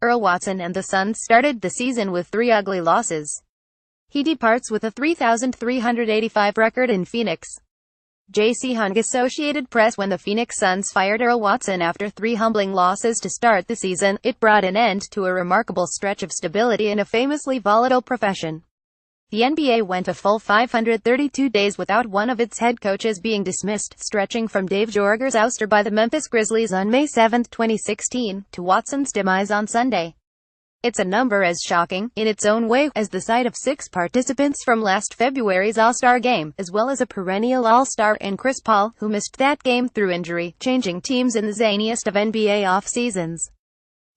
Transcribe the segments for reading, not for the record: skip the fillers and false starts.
Earl Watson and the Suns started the season with 3 ugly losses. He departs with a 3,385 record in Phoenix. J.C. Hung Associated Press. When the Phoenix Suns fired Earl Watson after 3 humbling losses to start the season, it brought an end to a remarkable stretch of stability in a famously volatile profession. The N.b.a. went a full 532 days without one of its head coaches being dismissed, stretching from Dave Joerger's ouster by the Memphis Grizzlies on May 7, 2016, to Watson's demise on Sunday. It's a number as shocking, in its own way, as the sight of 6 participants from last February's All-Star game, as well as a perennial All-Star in Chris Paul, who missed that game through injury, changing teams in the zaniest of N.b.a. off-seasons.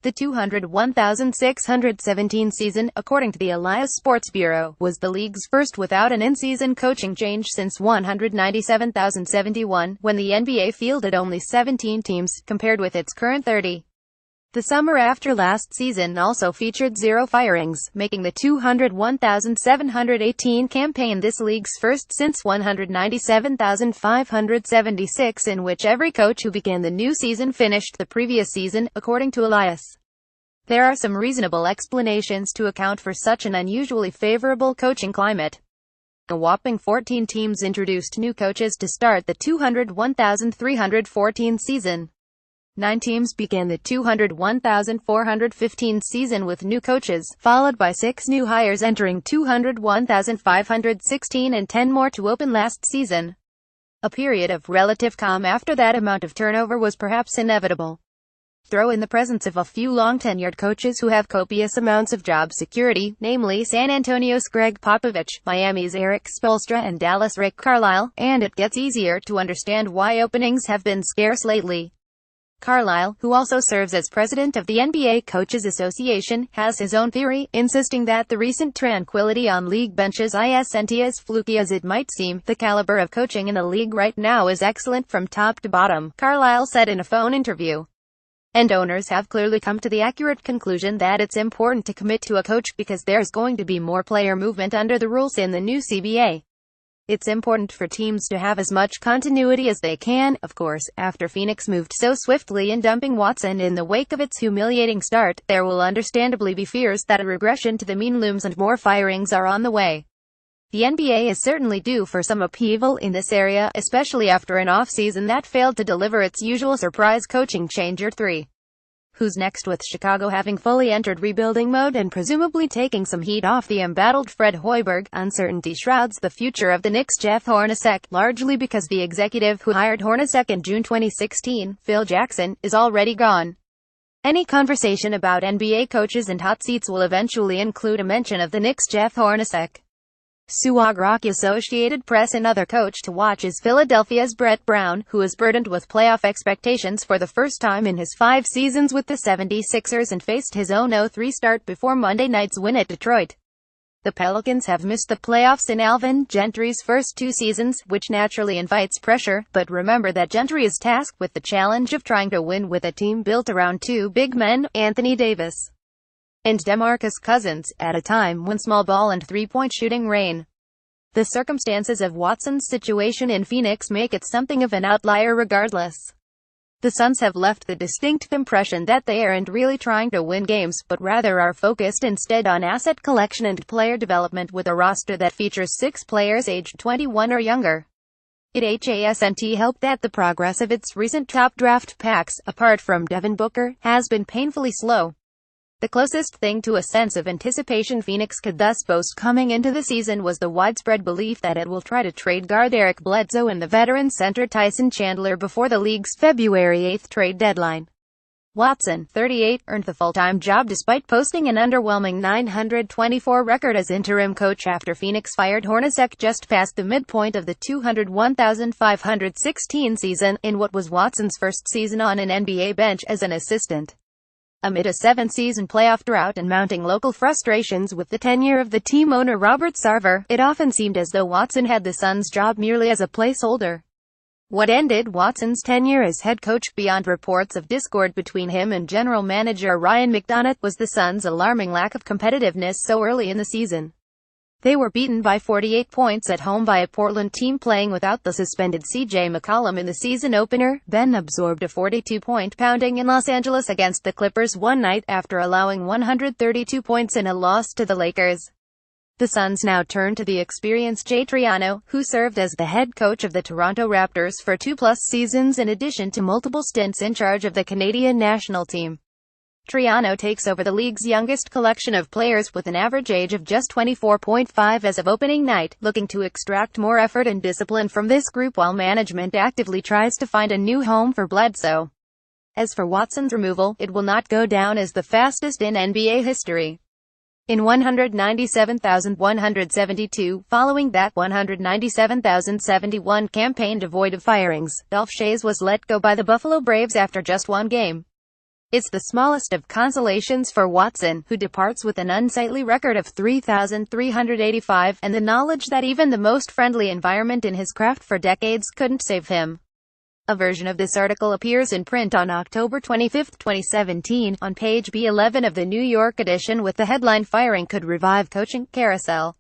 The 201,617 season, according to the Elias Sports Bureau, was the league's first without an in-season coaching change since 197,071, when the N.b.a. fielded only 17 teams, compared with its current 30. The summer after last season also featured 0 firings, making the 201,718 campaign this league's first since 197,576, in which every coach who began the new season finished the previous season, according to Elias. There are some reasonable explanations to account for such an unusually favorable coaching climate. A whopping 14 teams introduced new coaches to start the 201,314 season. 9 teams began the 201,415 season with new coaches, followed by 6 new hires entering 201,516 and 10 more to open last season. A period of relative calm after that amount of turnover was perhaps inevitable. Throw in the presence of a few long-tenured coaches who have copious amounts of job security, namely San Antonio's Greg Popovich, Miami's Eric Spoelstra and Dallas' Rick Carlisle, and it gets easier to understand why openings have been scarce lately. Carlisle, who also serves as president of the N.b.a. Coaches Association, has his own theory, insisting that the recent tranquility on league benches isn't as fluky as it might seem. The caliber of coaching in the league right now is excellent from top to bottom, Carlisle said in a phone interview. And owners have clearly come to the accurate conclusion that it's important to commit to a coach because there's going to be more player movement under the rules in the new CBA. It's important for teams to have as much continuity as they can, of course. After Phoenix moved so swiftly in dumping Watson in the wake of its humiliating start, there will understandably be fears that a regression to the mean looms and more firings are on the way. The N.b.a. is certainly due for some upheaval in this area, especially after an off-season that failed to deliver its usual surprise coaching changer 3. Who's next, with Chicago having fully entered rebuilding mode and presumably taking some heat off the embattled Fred Hoiberg. Uncertainty shrouds the future of the Knicks' Jeff Hornacek, largely because the executive who hired Hornacek in June 2016, Phil Jackson, is already gone. Any conversation about N.b.a. coaches and hot seats will eventually include a mention of the Knicks' Jeff Hornacek. Suagraki. Associated Press. Another coach to watch is Philadelphia's Brett Brown, who is burdened with playoff expectations for the first time in his 5 seasons with the 76ers and faced his own 0-3 start before Monday night's win at Detroit. The Pelicans have missed the playoffs in Alvin Gentry's first 2 seasons, which naturally invites pressure, but remember that Gentry is tasked with the challenge of trying to win with a team built around 2 big men, Anthony Davis and DeMarcus Cousins, at a time when small ball and three-point shooting reign. The circumstances of Watson's situation in Phoenix make it something of an outlier regardless. The Suns have left the distinct impression that they aren't really trying to win games, but rather are focused instead on asset collection and player development, with a roster that features 6 players aged 21 or younger. It hasn't helped that the progress of its recent top draft packs, apart from Devin Booker, has been painfully slow. The closest thing to a sense of anticipation Phoenix could thus boast coming into the season was the widespread belief that it will try to trade guard Eric Bledsoe and the veteran center Tyson Chandler before the league's February 8 trade deadline. Watson, 38, earned the full-time job despite posting an underwhelming 924 record as interim coach after Phoenix fired Hornacek just past the midpoint of the 201,516 season, in what was Watson's first season on an N.b.a. bench as an assistant. Amid a 7-season playoff drought and mounting local frustrations with the tenure of the team owner Robert Sarver, it often seemed as though Watson had the Suns' job merely as a placeholder. What ended Watson's tenure as head coach, beyond reports of discord between him and general manager Ryan McDonough, was the Suns' alarming lack of competitiveness so early in the season. They were beaten by 48 points at home by a Portland team playing without the suspended C.J. McCollum in the season opener. Ben absorbed a 42-point pounding in Los Angeles against the Clippers one night after allowing 132 points in a loss to the Lakers. The Suns now turn to the experienced Jay Triano, who served as the head coach of the Toronto Raptors for 2+ seasons in addition to multiple stints in charge of the Canadian national team. Triano takes over the league's youngest collection of players with an average age of just 24.5 as of opening night, looking to extract more effort and discipline from this group while management actively tries to find a new home for Bledsoe. As for Watson's removal, it will not go down as the fastest in NBA history. In 197,172, following that 197,071 campaign devoid of firings, Dolph Schayes was let go by the Buffalo Braves after just one game. It's the smallest of consolations for Watson, who departs with an unsightly record of 3,385, and the knowledge that even the most friendly environment in his craft for decades couldn't save him. A version of this article appears in print on October 25, 2017, on page B11 of the New York edition with the headline "Firing Could Revive Coaching Carousel."